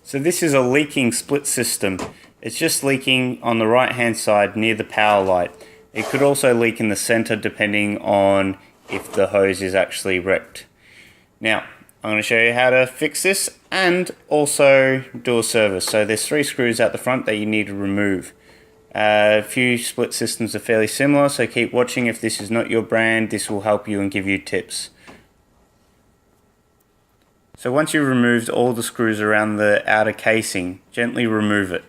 So this is a leaking split system. It's just leaking on the right hand side near the power light. It could also leak in the center depending on if the hose is actually wrecked. Now, I'm going to show you how to fix this and also do a service. So there's 3 screws out the front that you need to remove. A few split systems are fairly similar, so keep watching. If this is not your brand, this will help you and give you tips. So once you've removed all the screws around the outer casing, gently remove it.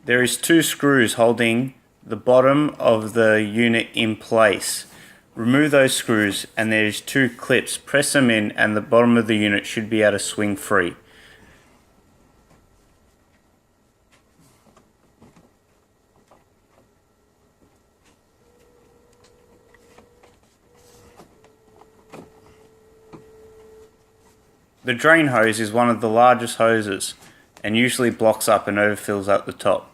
There is 2 screws holding the bottom of the unit in place. Remove those screws and there's 2 clips. Press them in and the bottom of the unit should be able to swing free. The drain hose is one of the largest hoses and usually blocks up and overfills at the top.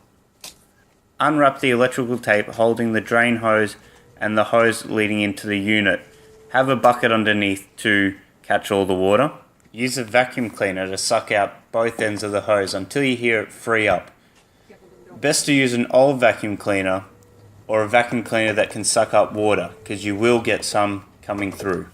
Unwrap the electrical tape holding the drain hose and the hose leading into the unit. Have a bucket underneath to catch all the water. Use a vacuum cleaner to suck out both ends of the hose until you hear it free up. Best to use an old vacuum cleaner or a vacuum cleaner that can suck up water, because you will get some coming through.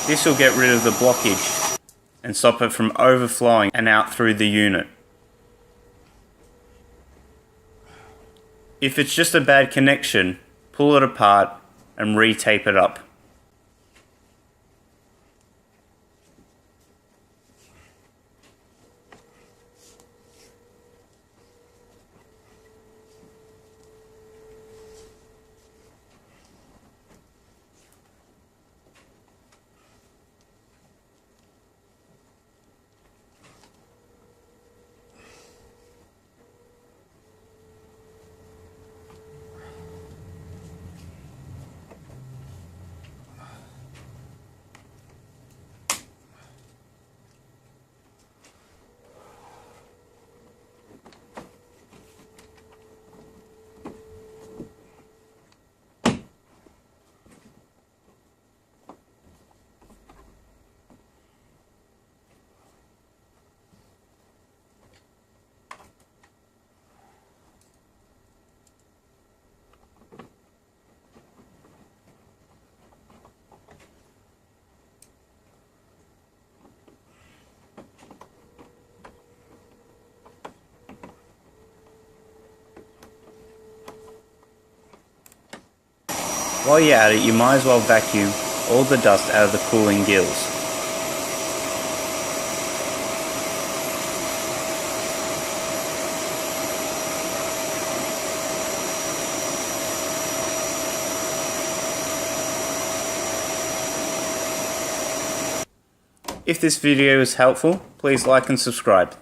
This will get rid of the blockage and stop it from overflowing and out through the unit. If it's just a bad connection, pull it apart and re-tape it up. While you're at it, you might as well vacuum all the dust out of the cooling gills. If this video was helpful, please like and subscribe.